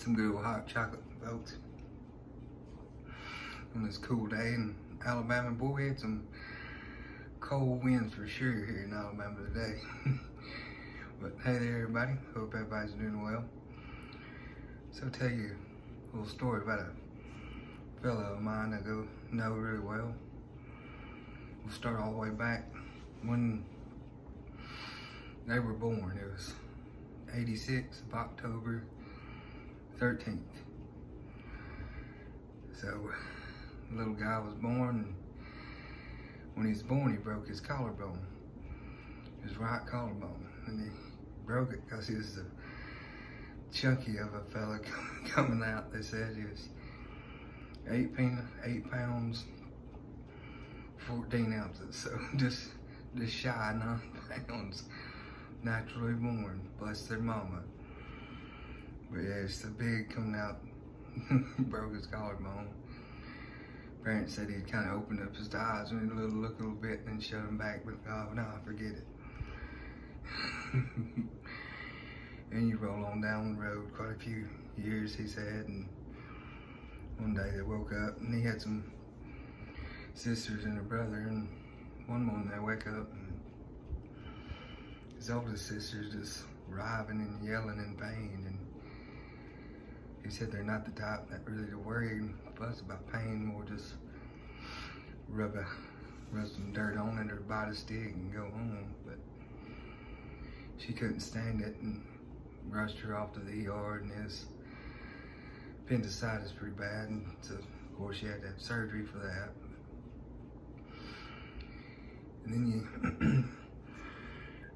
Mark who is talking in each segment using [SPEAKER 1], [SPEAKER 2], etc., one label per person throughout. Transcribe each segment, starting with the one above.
[SPEAKER 1] some good old hot chocolate, folks. On this cool day in Alabama. Boy, we had some cold winds for sure here in Alabama today. But hey there, everybody. Hope everybody's doing well. So I'll tell you a little story about a fellow of mine I know really well. We'll start all the way back when they were born. It was 86 of October 13th. So the little guy was born, and when he was born, he broke his collarbone, his right collarbone, and he broke it because he was the chunky of a fella coming out. They said he was 8 pounds, 14 ounces, so just shy 9 pounds, naturally born, bless their mama. But yeah, it's the big coming out, broke his collarbone. Parents said he'd kind of opened up his eyes and he'd look a little bit and then shut them back, but oh no, forget it. And you roll on down the road quite a few years, he said, and one day they woke up and he had some sisters and a brother, and one morning they wake up and his oldest sister's just writhing and yelling in pain, and he said they're not the type that really to worry and fuss about pain, more just rub some dirt on it or bite a stick and go home. But she couldn't stand it and rushed her off to the ER, and his appendicitis pretty bad, and so of course she had to have surgery for that. And then you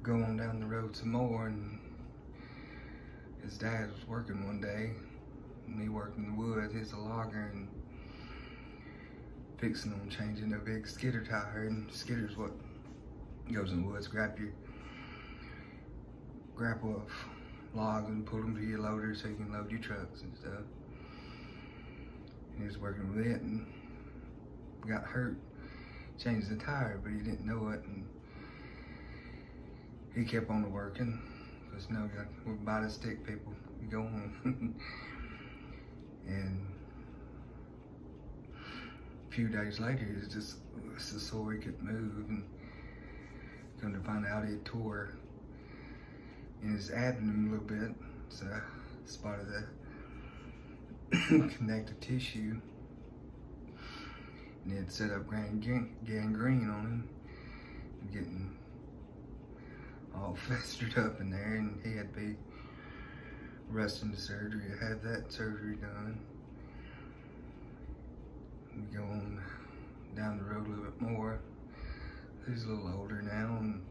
[SPEAKER 1] go on down the road some more, and his dad was working one day, and he worked in the woods. He's a logger and fixing on changing a big skidder tire, and skidder's what goes in the woods, grapple of logs and pull them to your loader so you can load your trucks and stuff. And he was working with it and got hurt, changed the tire, but he didn't know it, and he kept on working, because you know, we're by the stick, people, you go on. And a few days later, it was so sore he couldn't move, and come to find out he had tore in his abdomen a little bit. So I spotted the connective tissue, and he had set up gangrene on him, and getting all festered up in there, and he had to be rushed into surgery to have that surgery done. We go on down the road a little bit more. He's a little older now and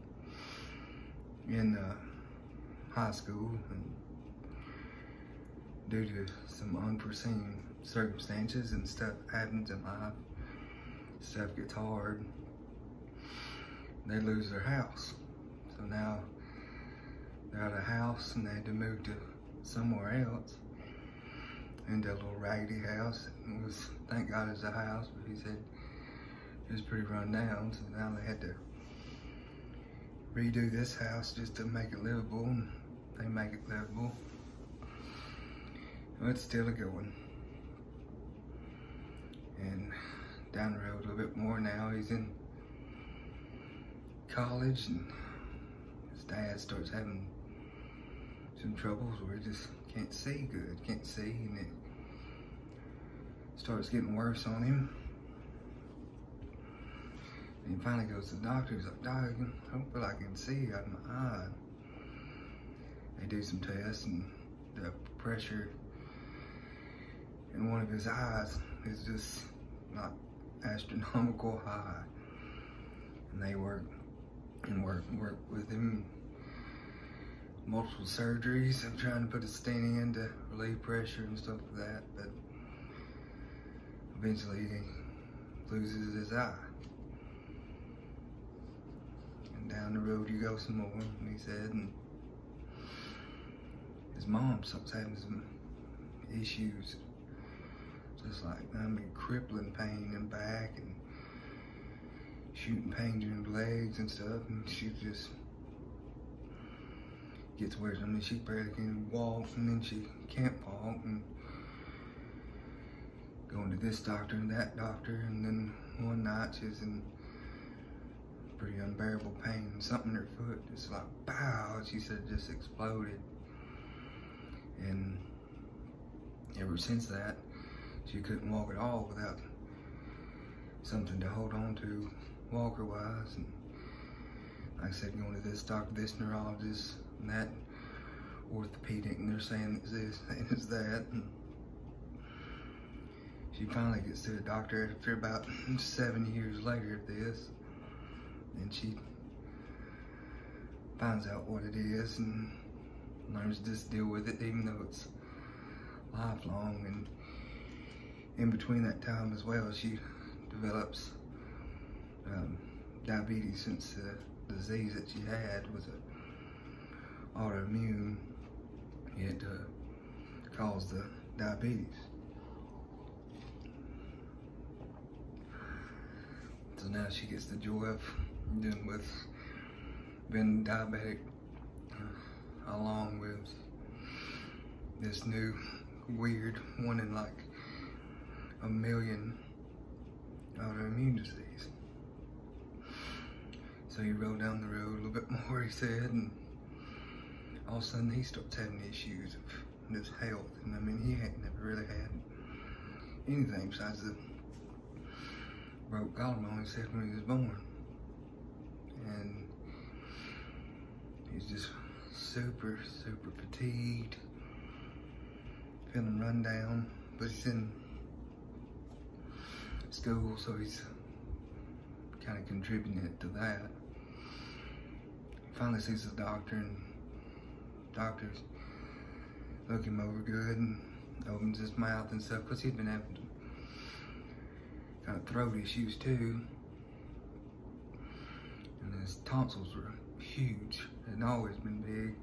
[SPEAKER 1] in high school, and due to some unforeseen circumstances and stuff happens in life, stuff gets hard, they lose their house. So now they're out of house and they had to move to somewhere else, into a little raggedy house. It was, thank God it's a house, but he said it was pretty run down, so now they had to redo this house just to make it livable, and they make it livable. Well, it's still a good one. And down the road a little bit more now, he's in college, and his dad starts having some troubles where he just can't see good, and it starts getting worse on him. And he finally goes to the doctor. He's like, "Doc, hopefully I can see out of my eye." They do some tests, and the pressure in one of his eyes is just not astronomical high. And they work with him. Multiple surgeries of trying to put a stent in to relieve pressure and stuff like that, but eventually he loses his eye. And down the road you go some more, and he said, and his mom starts having some issues, just like, crippling pain in the back and shooting pains in the legs and stuff, and she just gets worse. I mean, she barely can walk, and then she can't walk, and going to this doctor and that doctor, and then one night she's in pretty unbearable pain. Something in her foot just like, pow, she said it just exploded. And ever since that, she couldn't walk at all without something to hold on to walker-wise. And like I said, going to this doctor, this neurologist, and that orthopedic, and they're saying it's this, and it's that. And she finally gets to a doctor after about 7 years later of this, and she finds out what it is and learns to just deal with it, even though it's lifelong. And in between that time as well, she develops diabetes, since the disease that she had was a autoimmune. It caused the diabetes. So now she gets the joy of dealing with being diabetic along with this new weird one in like a million autoimmune disease. So he rode down the road a little bit more, he said, and all of a sudden he starts having issues of his health. And I mean, he had never really had anything besides the broke collarbone, he said, when he was born. And he's just super fatigued, feeling run down, but he's in school, so he's kind of contributing to that. He finally sees the doctor, and doctors look him over good and opens his mouth and stuff, because he'd been having kind of throat issues too, and his tonsils were huge. They'd always been big,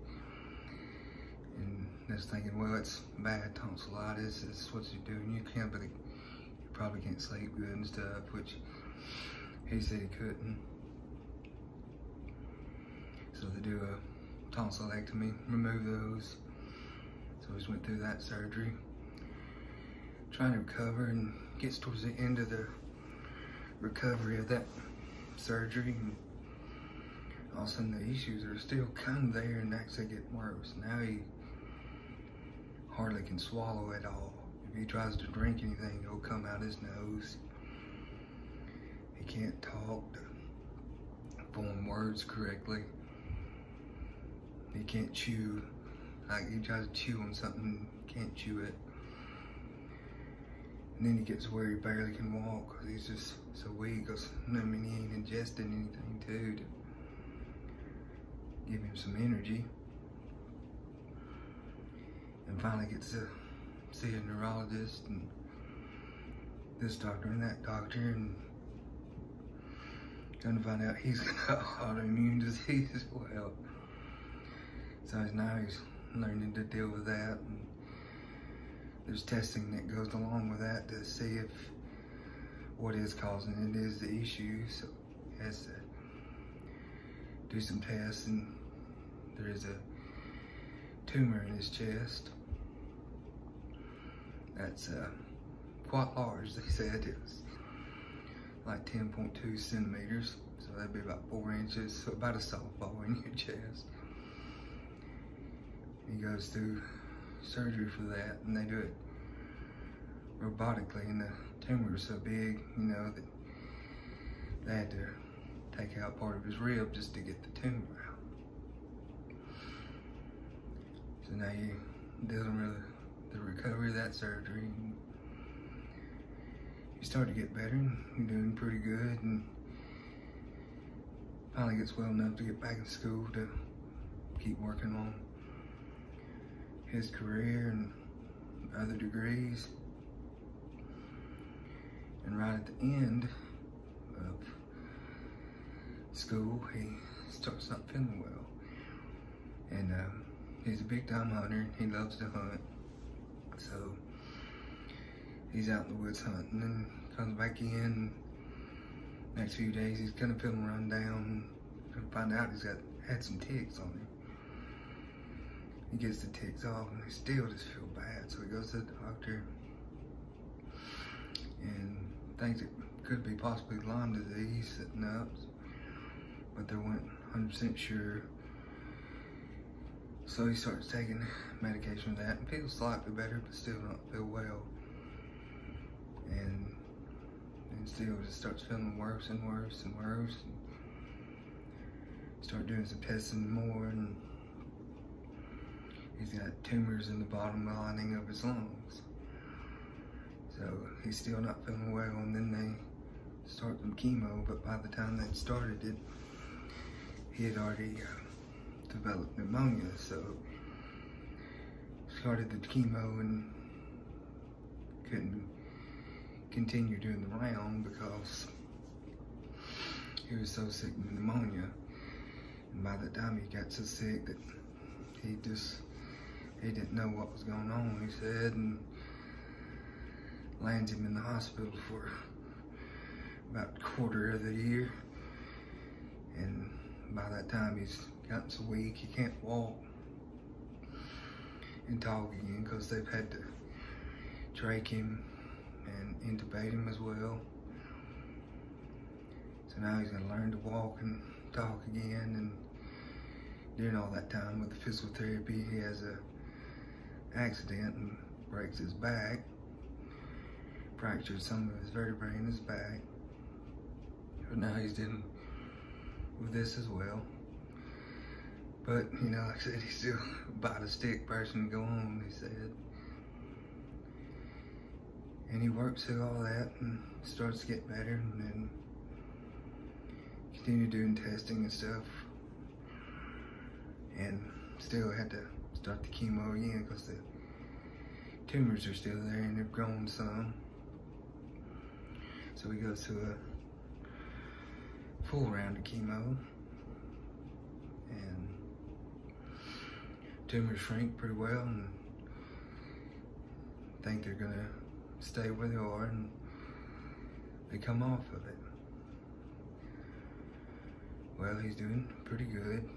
[SPEAKER 1] and I was thinking, well, it's bad tonsillitis. It's what you're doing. You probably can't sleep good and stuff, which he said he couldn't. So they do a tonsillectomy, remove those. So he just went through that surgery, trying to recover, and gets towards the end of the recovery of that surgery, and all of a sudden the issues are still kind of there and actually get worse. Now he hardly can swallow at all. If he tries to drink anything, it'll come out his nose. He can't talk to form words correctly. He can't chew. Like, he tries to chew on something, can't chew it. And then he gets where he barely can walk, because he's just so weak. Cause, I mean, he ain't ingesting anything too to give him some energy. And finally gets to see a neurologist and this doctor and that doctor, and come to find out he's got autoimmune disease as well. So now he's learning to deal with that, and there's testing that goes along with that to see if what is causing it is the issue. So he has to do some tests, and there is a tumor in his chest that's quite large. They said it was like 10.2 centimeters, so that'd be about 4 inches, so about a softball in your chest. He goes through surgery for that, and they do it robotically, and the tumor was so big, you know, that they had to take out part of his rib just to get the tumor out. So now you're dealing with the recovery of that surgery. And you start to get better, and you're doing pretty good, and finally gets well enough to get back in school to keep working on his career and other degrees. And right at the end of school, he starts not feeling well. And he's a big time hunter. He loves to hunt. So he's out in the woods hunting, and comes back in. Next few days, he's kind of feeling run down, and find out he's had some ticks on him. he gets the ticks off and he still just feel bad. So he goes to the doctor and thinks it could be possibly Lyme disease sitting up, but they weren't 100% sure. So he starts taking medication for that and feels slightly better, but still not feel well. And still just starts feeling worse and worse and worse. Start doing some testing more, and he's got tumors in the bottom lining of his lungs. So he's still not feeling well, and then they start some chemo, but by the time they started it, he had already developed pneumonia. So started the chemo and couldn't continue doing the round because he was so sick with pneumonia. And by the time he got so sick that he didn't know what was going on, he said, and lands him in the hospital for about a quarter of the year. And by that time he's gotten so weak he can't walk and talk again because they've had to trach him and intubate him as well. So now he's gonna learn to walk and talk again. And during all that time with the physical therapy, he has a accident and breaks his back, fractured some of his vertebrae in his back. But now he's dealing with this as well. But you know, like I said, he's still about a stick person to go on, he said. And he works through all that and starts to get better, and then continue doing testing and stuff. And still had to start the chemo again because the tumors are still there and they've grown some. So he goes to a full round of chemo, and tumors shrink pretty well, and think they're gonna stay where they are, and they come off of it. Well, he's doing pretty good.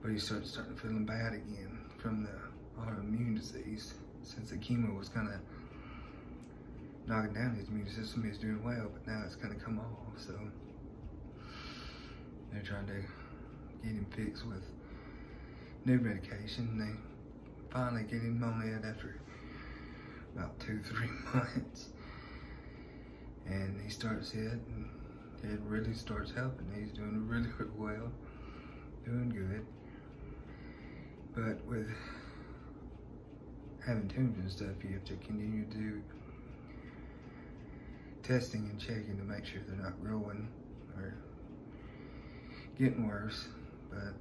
[SPEAKER 1] But he starting feeling bad again from the autoimmune disease. Since the chemo was kind of knocking down his immune system, he's doing well, but now it's kind of come off. So they're trying to get him fixed with new medication. They finally get him on it after about 2-3 months, and he starts it, and it really starts helping. He's doing really well, doing good. But with having tumors and stuff, you have to continue to do testing and checking to make sure they're not growing or getting worse. But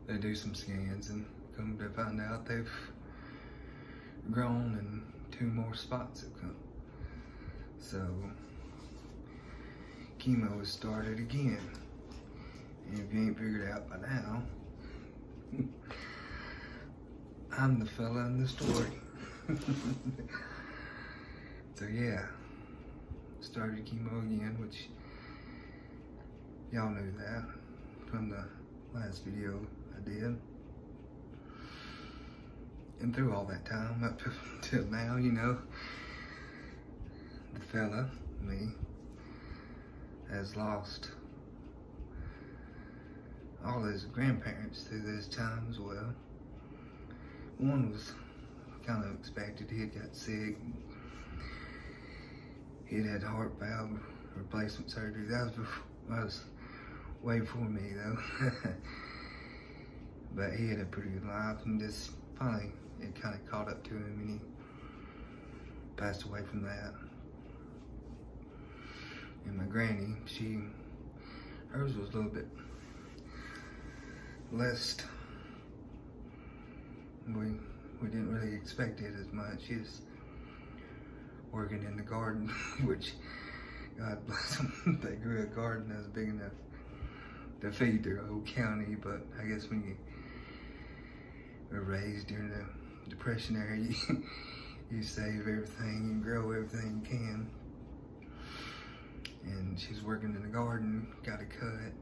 [SPEAKER 1] they do some scans and come to find out they've grown and 2 more spots have come. So chemo has started again. And if you ain't figured out by now, I'm the fella in the story. So yeah, started chemo again, which y'all knew that from the last video I did. And through all that time up till now, you know, the fella, me, has lost all his grandparents through this time as well. One was kind of expected. He had got sick. He had heart valve replacement surgery. That was way before me though. But he had a pretty good life, and just finally it kind of caught up to him, and he passed away from that. And my granny, hers was a little bit less. We didn't really expect it as much. She's working in the garden, which God bless them. They grew a garden that was big enough to feed their whole county. But I guess when you were raised during the Depression era, you save everything and grow everything you can. And she's working in the garden, got a cut.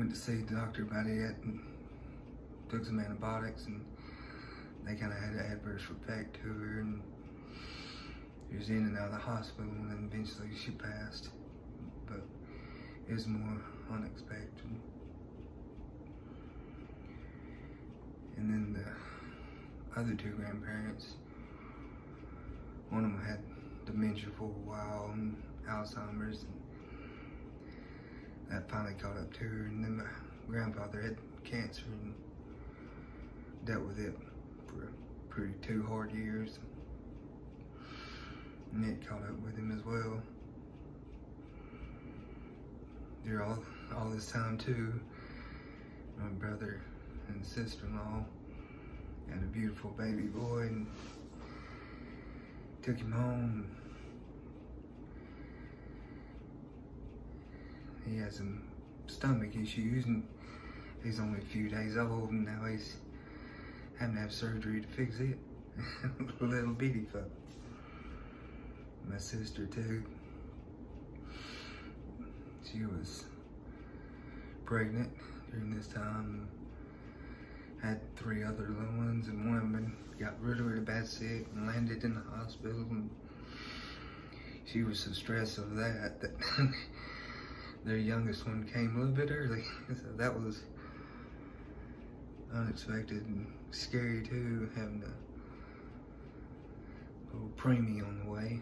[SPEAKER 1] went to see the doctor about it and took some antibiotics, and they kind of had an adverse effect to her, and she was in and out of the hospital, and then eventually she passed. But it was more unexpected. And then the other two grandparents, one of them had dementia for a while and Alzheimer's, and that finally caught up to her. And then my grandfather had cancer and dealt with it for pretty 2 hard years, and it caught up with him as well. They're all this time too, my brother and sister-in-law had a beautiful baby boy and took him home. He has some stomach issues, and he's only a few days old, and now he's having to have surgery to fix it. Little bitty fuck. My sister too. She was pregnant during this time, had 3 other little ones, and one of them got really bad sick and landed in the hospital, and she was so stressed over that their youngest one came a little bit early. So that was unexpected and scary too, having a little preemie on the way.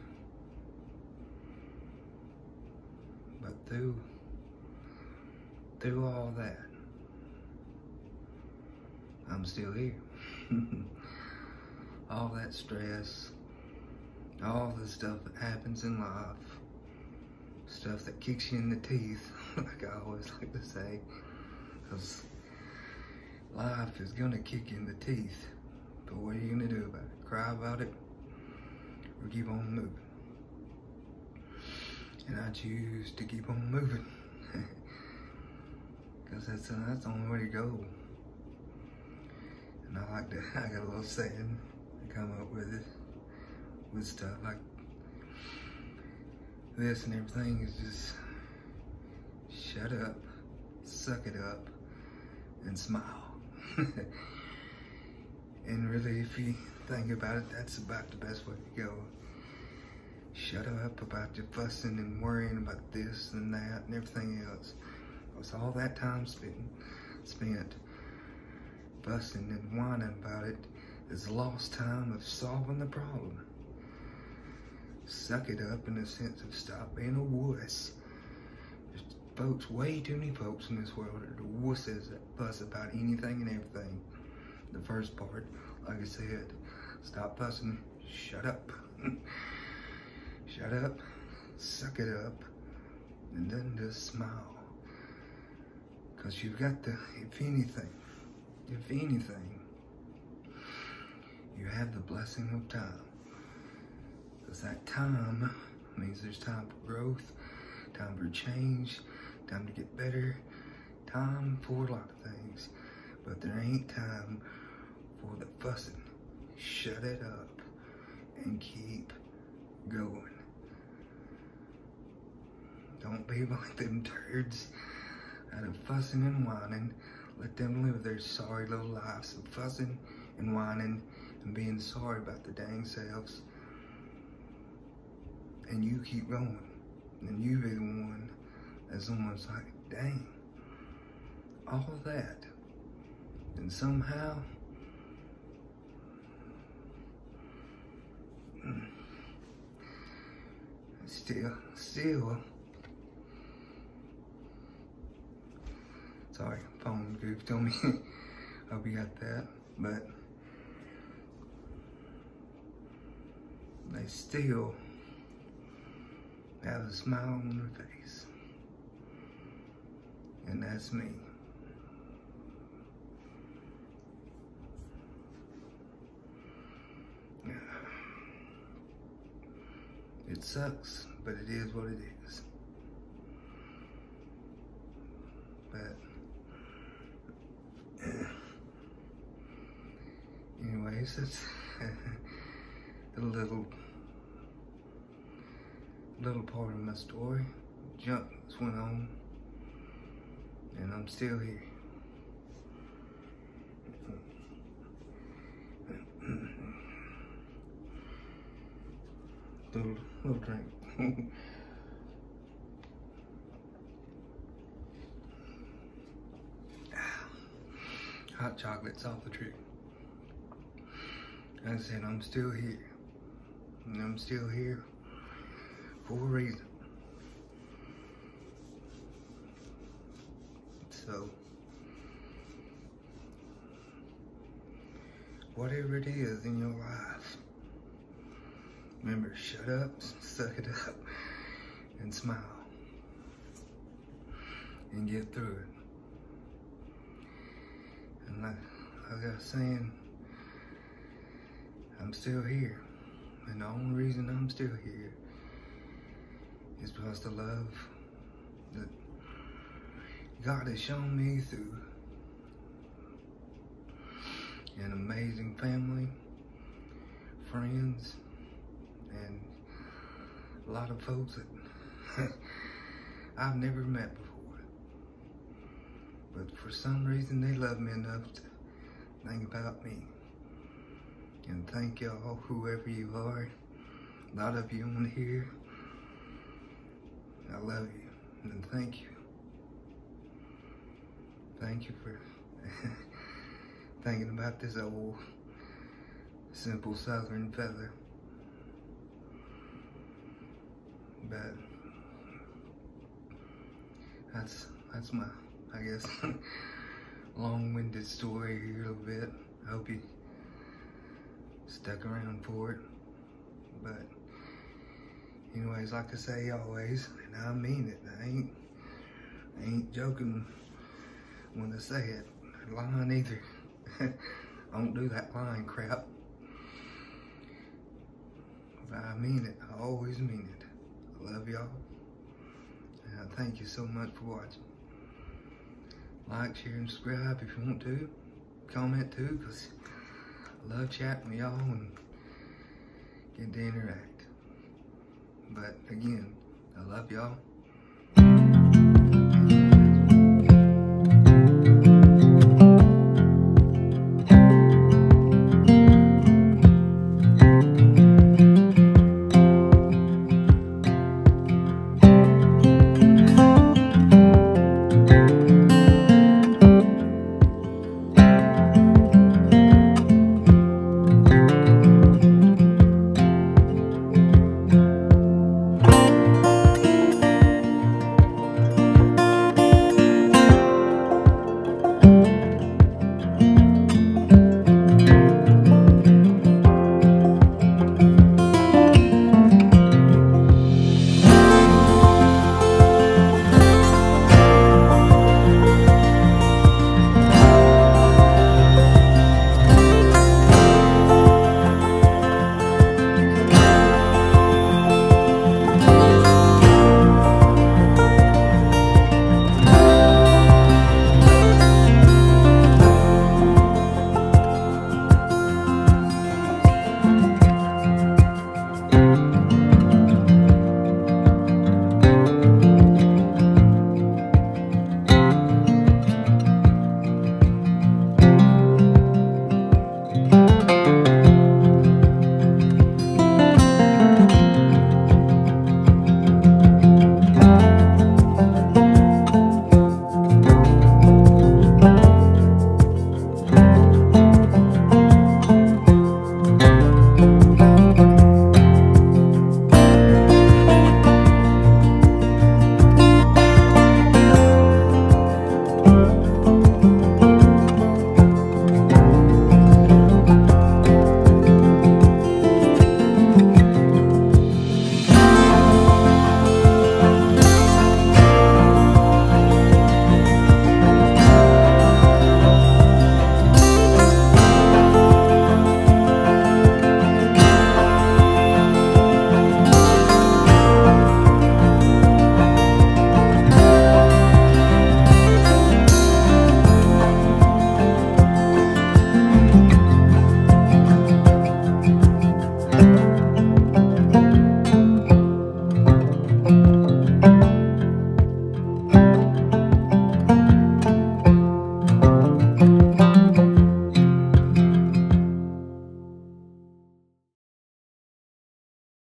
[SPEAKER 1] But through all that, I'm still here. All that stress, all the stuff that happens in life, stuff that kicks you in the teeth, like I always like to say, because life is gonna kick you in the teeth. But what are you gonna do about it? Cry about it, or keep on moving? And I choose to keep on moving, because that's the only way to go. And I got a little saying to come up with it, with stuff like this and everything, is just shut up, suck it up, and smile. And really, if you think about it, that's about the best way to go. Shut up about your fussing and worrying about this and that and everything else. Because all that time spent fussing and whining about it is lost time of solving the problem. Suck it up in the sense of stop being a wuss. There's folks, way too many folks in this world that are wusses that fuss about anything and everything. The first part, like I said, stop fussing, shut up. Shut up, suck it up, and then just smile. Because you've got if anything, you have the blessing of time. Because that time means there's time for growth, time for change, time to get better, time for a lot of things. But there ain't time for the fussing. Shut it up and keep going. Don't be like them turds out of fussing and whining. Let them live their sorry little lives of fussing and whining and being sorry about their dang selves. And you keep going. And you be the one that's almost like, dang, all of that. And somehow, still, sorry, phone goofed on me. Hope you got that. But they still have a smile on their face. And that's me. It sucks, but it is what it is. But anyways, that's a little part of my story. Junk went on And I'm still here. Little drink. Hot chocolate's off the trick. Like I said, I'm still here. And I'm still here for a reason. So, whatever it is in your life, remember, shut up, suck it up, and smile. And get through it. And like I was saying, I'm still here. And the only reason I'm still here is because the love that God has shown me through an amazing family, friends, and a lot of folks that I've never met before. But for some reason, they love me enough to think about me. And thank y'all, whoever you are. A lot of you on here. I love you, and thank you. Thank you for thinking about this old, simple Southern fella. But that's my, I guess, long-winded story here a little bit. I hope you stuck around for it. But anyways, like I say always, and I mean it, I ain't joking when I say it. Lying either. I don't do that lying crap. But I mean it. I always mean it. I love y'all. And I thank you so much for watching. Like, share, and subscribe if you want to. Comment too, because I love chatting with y'all and getting to interact. But again, I love y'all.